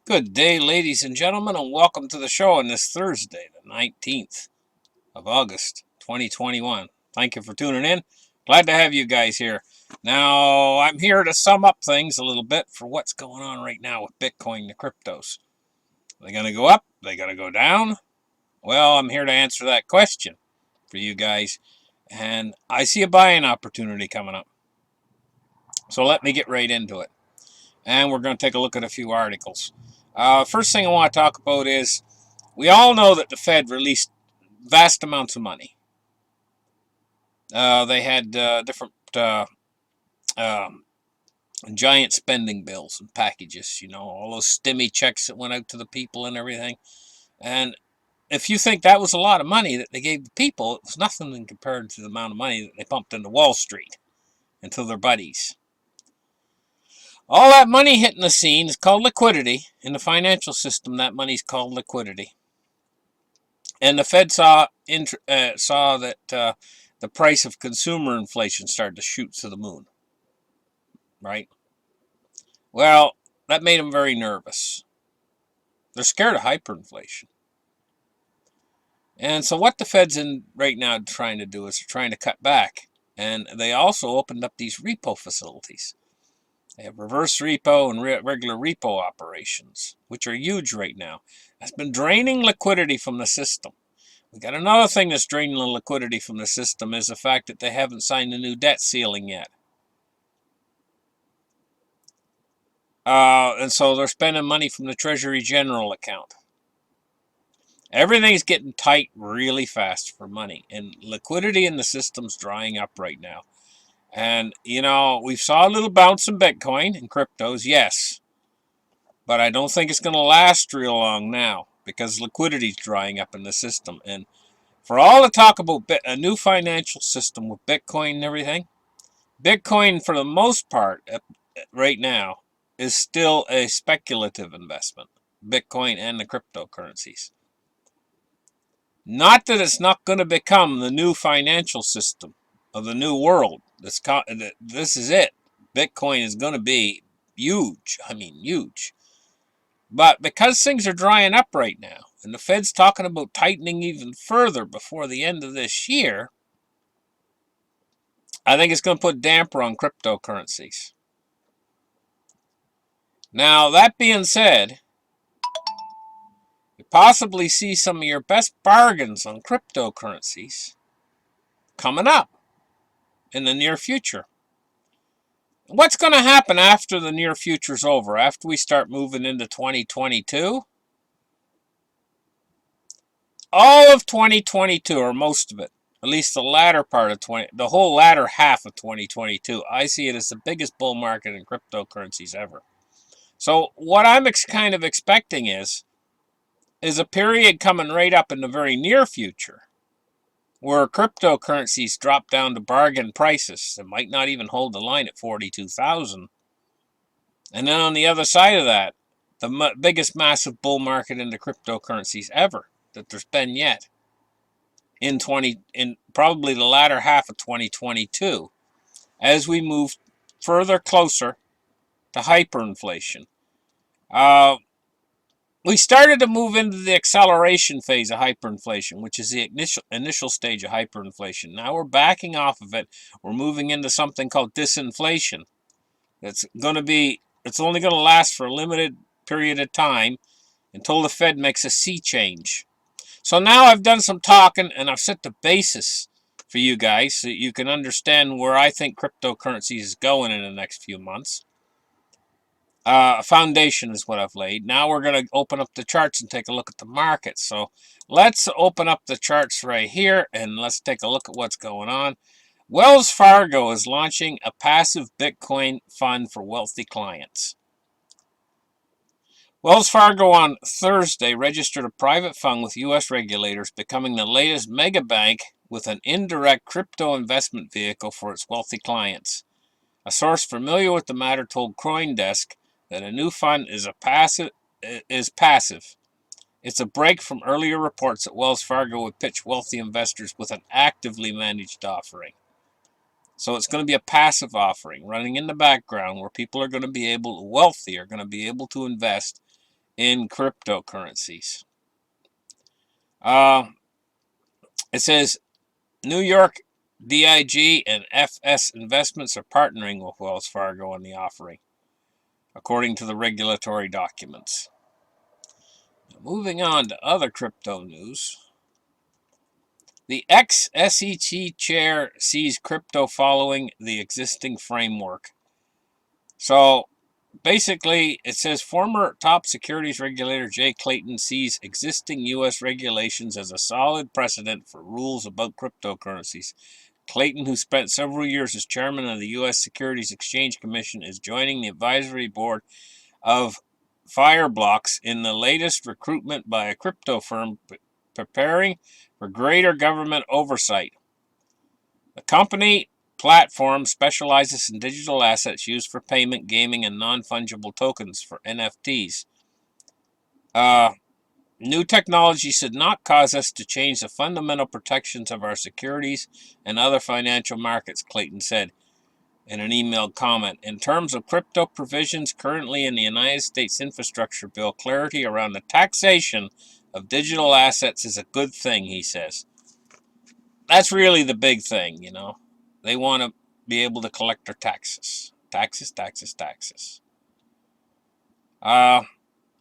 Good day, ladies and gentlemen, and welcome to the show on this Thursday, the 19th of August, 2021. Thank you for tuning in. Glad to have you guys here. Now, I'm here to sum up things a little bit for what's going on right now with Bitcoin, the cryptos. Are they going to go up? Are they going to go down? Well, I'm here to answer that question for you guys, and I see a buying opportunity coming up. So let me get right into it. And we're going to take a look at a few articles. First thing I want to talk about is we all know that the Fed released vast amounts of money. They had different um, giant spending bills and packages, all those stimmy checks that went out to the people and everything. And if you think that was a lot of money that they gave the people, it was nothing compared to the amount of money that they pumped into Wall Street and to their buddies. All that money hitting the scene is called liquidity. In the financial system, that money's called liquidity. And the Fed saw that the price of consumer inflation started to shoot to the moon, right? Well, that made them very nervous. They're scared of hyperinflation. And so what the Fed's in right now trying to do is they're trying to cut back. And they also opened up these repo facilities. They have reverse repo and regular repo operations, which are huge right now. That's been draining liquidity from the system. We got another thing that's draining the liquidity from the system is the fact that they haven't signed the new debt ceiling yet. And so they're spending money from the Treasury General account. Everything's getting tight really fast for money, and liquidity in the system's drying up right now. And, we saw a little bounce in Bitcoin and cryptos, yes. But I don't think it's going to last real long now because liquidity's drying up in the system. And for all the talk about a new financial system with Bitcoin and everything, Bitcoin, for the most part, right now, is still a speculative investment. Bitcoin and the cryptocurrencies. Not that it's not going to become the new financial system of the new world. This is it. Bitcoin is going to be huge. I mean, huge. But because things are drying up right now, and the Fed's talking about tightening even further before the end of this year, I think it's going to put a damper on cryptocurrencies. Now, that being said, you possibly see some of your best bargains on cryptocurrencies coming up in the near future. What's going to happen after the near future's over, after we start moving into 2022? All of 2022, or most of it, at least the latter part of the whole latter half of 2022, I see it as the biggest bull market in cryptocurrencies ever. So what I'm kind of expecting is a period coming right up in the very near future where cryptocurrencies drop down to bargain prices. It might not even hold the line at 42,000. And then on the other side of that, the biggest massive bull market into cryptocurrencies ever that there's been yet in probably the latter half of 2022 as we move further closer to hyperinflation. We started to move into the acceleration phase of hyperinflation, which is the initial stage of hyperinflation. Now we're backing off of it. We're moving into something called disinflation. It's only going to last for a limited period of time until the Fed makes a sea change. So now I've done some talking and I've set the basis for you guys so you can understand where I think cryptocurrency is going in the next few months. A foundation is what I've laid. Now we're going to open up the charts and take a look at the market. So let's open up the charts right here and let's take a look at what's going on. Wells Fargo is launching a passive Bitcoin fund for wealthy clients. Wells Fargo on Thursday registered a private fund with U.S. regulators, becoming the latest mega bank with an indirect crypto investment vehicle for its wealthy clients. A source familiar with the matter told CoinDesk that a new fund is passive. It's a break from earlier reports that Wells Fargo would pitch wealthy investors with an actively managed offering. So it's going to be a passive offering running in the background where people are going to be wealthy are going to be able to invest in cryptocurrencies. It says New York DIG and FS Investments are partnering with Wells Fargo on the offering, according to the regulatory documents. Moving on to other crypto news. The ex-SEC chair sees crypto following the existing framework. So basically, it says former top securities regulator Jay Clayton sees existing U.S. regulations as a solid precedent for rules about cryptocurrencies. Clayton, who spent several years as chairman of the U.S. Securities Exchange Commission, is joining the advisory board of Fireblocks in the latest recruitment by a crypto firm preparing for greater government oversight. The company platform specializes in digital assets used for payment, gaming, and non-fungible tokens for NFTs. New technology should not cause us to change the fundamental protections of our securities and other financial markets, Clayton said in an emailed comment. In terms of crypto provisions currently in the United States infrastructure bill, clarity around the taxation of digital assets is a good thing, he says. That's really the big thing, you know. They want to be able to collect their taxes. Taxes.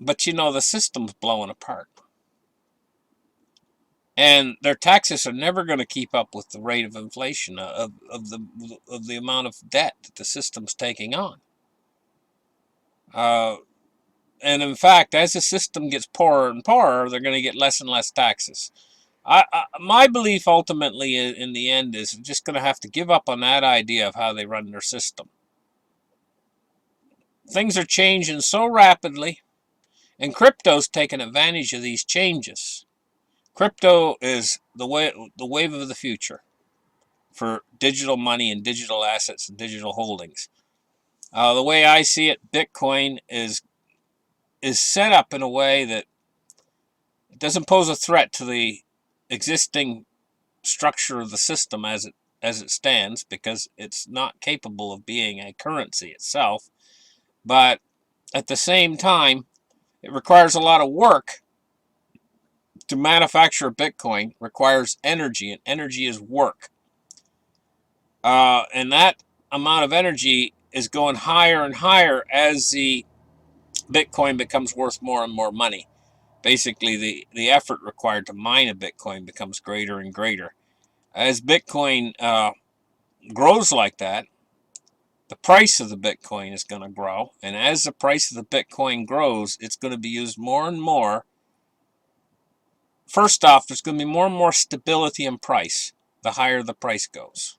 But you know, the system's blowing apart. And their taxes are never going to keep up with the rate of inflation of the amount of debt that the system's taking on. And in fact, as the system gets poorer and poorer, they're going to get less and less taxes. My belief ultimately in the end is just going to have to give up on that idea of how they run their system. Things are changing so rapidly, and crypto's taking advantage of these changes. Crypto is the wave of the future for digital money and digital assets and digital holdings. The way I see it, Bitcoin is set up in a way that it doesn't pose a threat to the existing structure of the system as it stands, because it's not capable of being a currency itself. But at the same time, it requires a lot of work to manufacture Bitcoin. Requires energy, and energy is work. And that amount of energy is going higher and higher as the Bitcoin becomes worth more and more money. Basically, the effort required to mine a Bitcoin becomes greater and greater. As Bitcoin grows like that, the price of the Bitcoin is going to grow. And as the price of the Bitcoin grows, it's going to be used more and more. First off, there's going to be more and more stability in price the higher the price goes.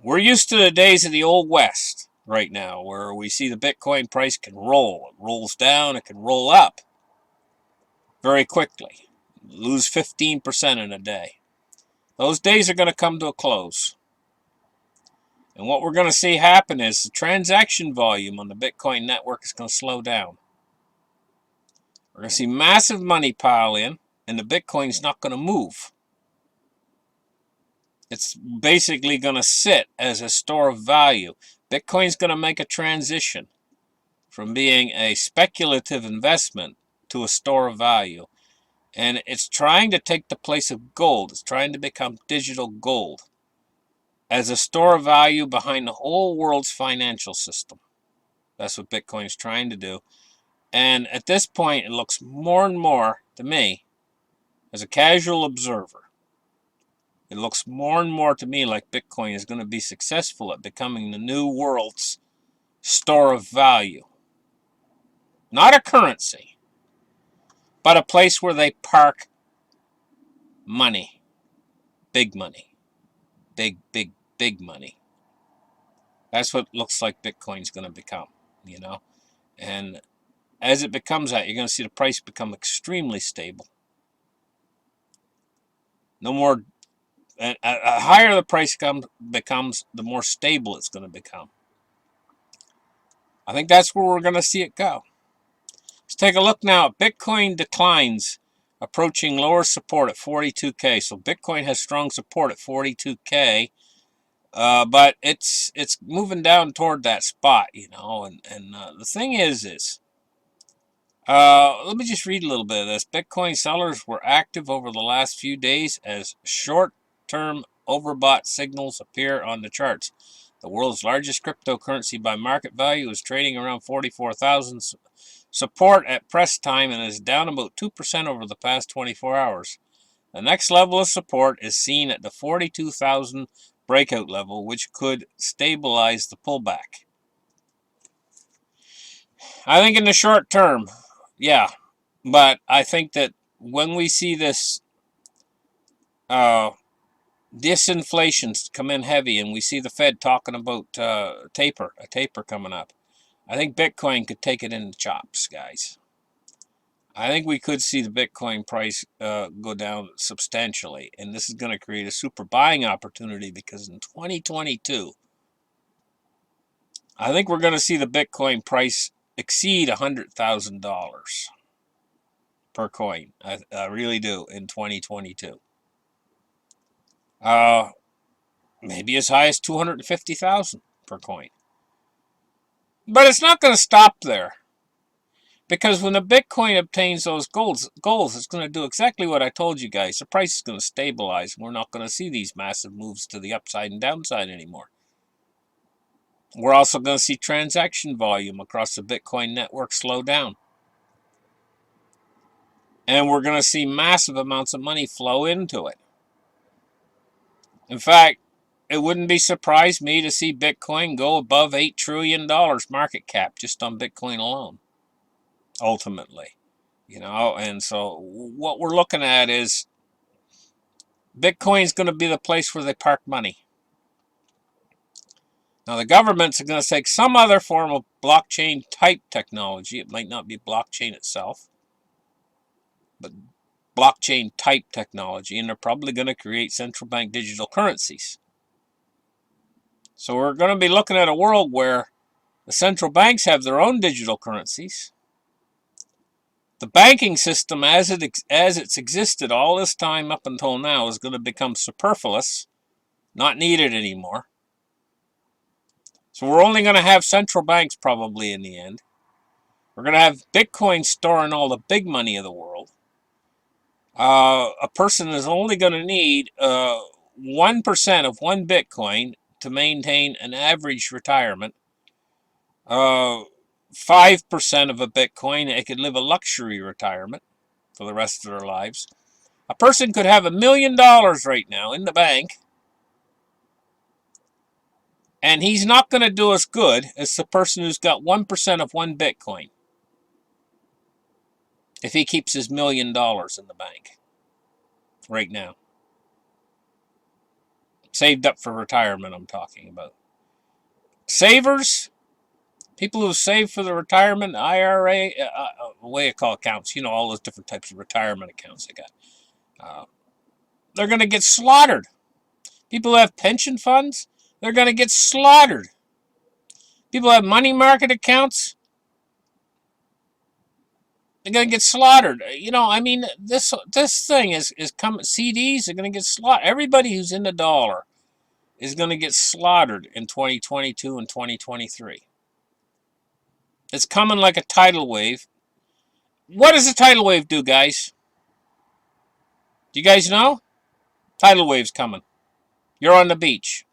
We're used to the days of the Old West right now, where we see the Bitcoin price can roll. It rolls down, it can roll up very quickly. Lose 15% in a day. Those days are going to come to a close. And what we're going to see happen is the transaction volume on the Bitcoin network is going to slow down. We're going to see massive money pile in, and the Bitcoin's not going to move. It's basically going to sit as a store of value. Bitcoin's going to make a transition from being a speculative investment to a store of value. And it's trying to take the place of gold. It's trying to become digital gold as a store of value behind the whole world's financial system. That's what Bitcoin is trying to do. And at this point, it looks more and more to me, as a casual observer, it looks more and more to me like Bitcoin is going to be successful at becoming the new world's store of value. Not a currency, but a place where they park money. Big money. Big money. That's what it looks like Bitcoin's going to become, you know. And as it becomes that, you're going to see the price become extremely stable. No more, a higher the price becomes, the more stable it's going to become. I think that's where we're going to see it go. Let's take a look now at Bitcoin declines, approaching lower support at 42K. So Bitcoin has strong support at 42K. But it's moving down toward that spot, and the thing is let me just read a little bit of this. Bitcoin sellers were active over the last few days as short-term overbought signals appear on the charts. The world's largest cryptocurrency by market value is trading around 44,000 support at press time and is down about 2% over the past 24 hours. The next level of support is seen at the 42,000 breakout level, which could stabilize the pullback. I think in the short term, yeah, but I think that when we see this disinflation come in heavy, and we see the Fed talking about a taper coming up, I think Bitcoin could take it in the chops, guys. I think we could see the Bitcoin price go down substantially, and this is going to create a super buying opportunity because in 2022, I think we're going to see the Bitcoin price exceed $100,000 per coin. I really do in 2022. Maybe as high as 250,000 per coin. But it's not going to stop there. Because when the Bitcoin obtains those goals, it's going to do exactly what I told you guys. The price is going to stabilize. We're not going to see these massive moves to the upside and downside anymore. We're also going to see transaction volume across the Bitcoin network slow down. And we're going to see massive amounts of money flow into it. In fact, it wouldn't be surprised me to see Bitcoin go above $8 trillion market cap just on Bitcoin alone, ultimately. And so what we're looking at is Bitcoin's going to be the place where they park money. Now, the governments are going to take some other form of blockchain type technology. It might not be blockchain itself, but blockchain type technology, and they're probably going to create central bank digital currencies. So we're going to be looking at a world where the central banks have their own digital currencies. The banking system, as it's existed all this time up until now, is going to become superfluous, not needed anymore. So we're only going to have central banks probably in the end. We're going to have Bitcoin storing all the big money of the world. A person is only going to need 1% of one Bitcoin to maintain an average retirement. 5% of a Bitcoin, they could live a luxury retirement for the rest of their lives. A person could have $1 million right now in the bank, and he's not going to do as good as the person who's got 1% of one Bitcoin if he keeps his $1 million in the bank right now. Saved up for retirement, I'm talking about. Savers, people who save for the retirement, IRA, what do you call accounts? All those different types of retirement accounts they got. They're going to get slaughtered. People who have pension funds, they're going to get slaughtered. People who have money market accounts, they're going to get slaughtered. This thing is coming. CDs are going to get slaughtered. Everybody who's in the dollar is going to get slaughtered in 2022 and 2023. It's coming like a tidal wave. What does a tidal wave do, guys? Do you guys know? Tidal wave's coming. You're on the beach.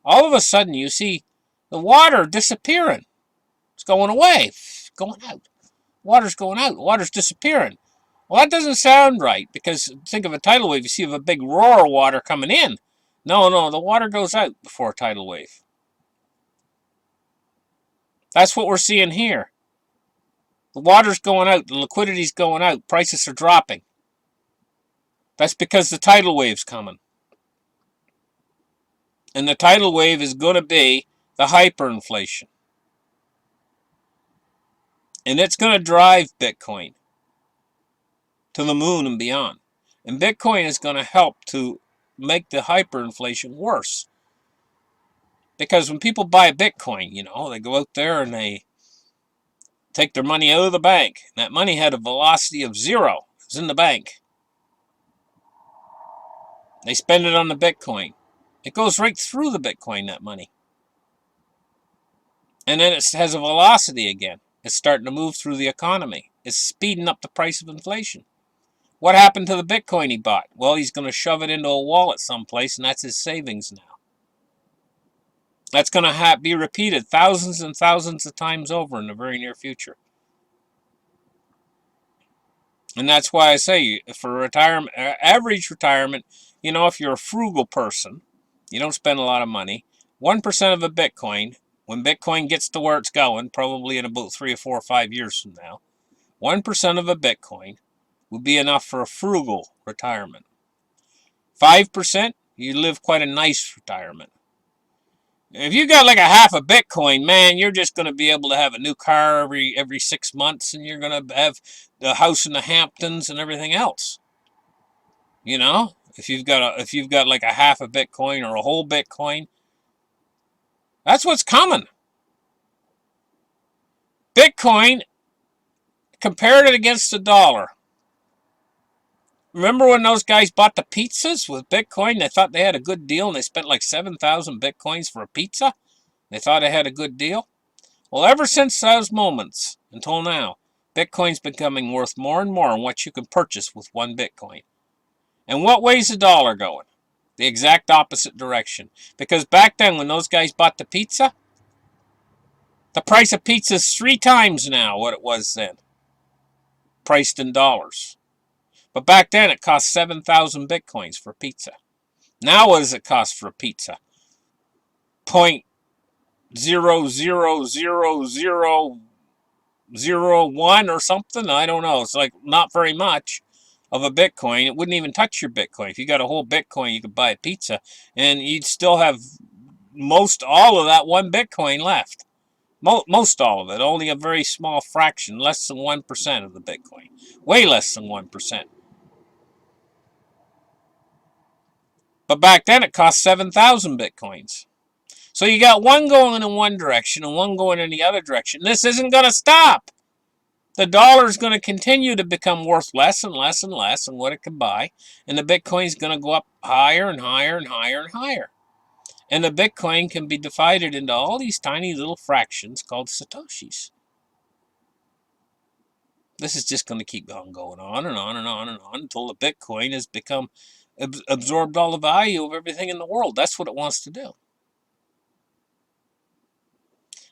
All of a sudden, you see the water disappearing. It's going away. Going out. Water's going out. Water's disappearing. Well, that doesn't sound right, because think of a tidal wave. You see a big roar of water coming in. No, the water goes out before a tidal wave. That's what we're seeing here. The water's going out. The liquidity's going out. Prices are dropping. That's because the tidal wave's coming. And the tidal wave is going to be the hyperinflation. And it's going to drive Bitcoin to the moon and beyond. And Bitcoin is going to help to make the hyperinflation worse. Because when people buy Bitcoin, they go out there and they take their money out of the bank. And that money had a velocity of 0. It's in the bank. They spend it on the Bitcoin. It goes right through the Bitcoin, that money. And then it has a velocity again. It's starting to move through the economy. It's speeding up the price of inflation. What happened to the Bitcoin he bought? Well, he's going to shove it into a wallet someplace, and that's his savings now. That's going to be repeated thousands and thousands of times over in the very near future. And that's why I say, for retirement, average retirement, you know, if you're a frugal person, you don't spend a lot of money, 1% of a Bitcoin, when Bitcoin gets to where it's going, probably in about 3 or 4 or 5 years from now, 1% of a Bitcoin would be enough for a frugal retirement. 5%, you live quite a nice retirement. If you got like a half a Bitcoin, man, you're just going to be able to have a new car every 6 months, and you're going to have the house in the Hamptons and everything else. You know, if you've got like a half a Bitcoin or a whole Bitcoin, that's what's coming. Bitcoin, compared it against the dollar. Remember when those guys bought the pizzas with Bitcoin? They thought they had a good deal, and they spent like 7,000 Bitcoins for a pizza. They thought they had a good deal. Well, ever since those moments until now, Bitcoin's becoming worth more and more in what you can purchase with one Bitcoin. And what way's the dollar going? The exact opposite direction. Because back then, when those guys bought the pizza, the price of pizza is 3 times now what it was then, priced in dollars. But back then, it cost 7,000 Bitcoins for pizza. Now, what does it cost for a pizza? 0.00001 or something? I don't know. It's like not very much of a Bitcoin. It wouldn't even touch your Bitcoin. If you got a whole Bitcoin, you could buy a pizza, and you'd still have most all of that one Bitcoin left. Most all of it. Only a very small fraction, less than 1% of the Bitcoin. Way less than 1%. But back then, it cost 7,000 Bitcoins. So you got one going in one direction and one going in the other direction. This isn't going to stop. The dollar is going to continue to become worth less and less and less than what it can buy. And the Bitcoin is going to go up higher and higher and higher and higher. And the Bitcoin can be divided into all these tiny little fractions called Satoshis. This is just going to keep on going on and on and on and on until the Bitcoin has become absorbed all the value of everything in the world. That's what it wants to do.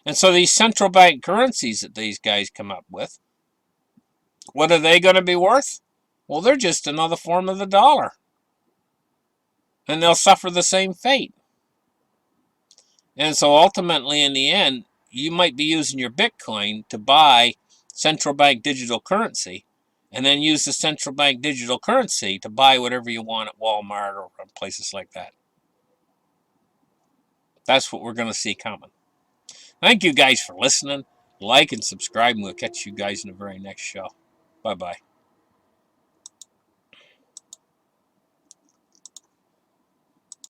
And so these central bank currencies that these guys come up with, what are they going to be worth? Well, they're just another form of the dollar. And they'll suffer the same fate. And so ultimately, in the end, you might be using your Bitcoin to buy central bank digital currency, and then use the central bank digital currency to buy whatever you want at Walmart or places like that. That's what we're going to see coming. Thank you guys for listening. Like and subscribe, and we'll catch you guys in the very next show. Bye-bye.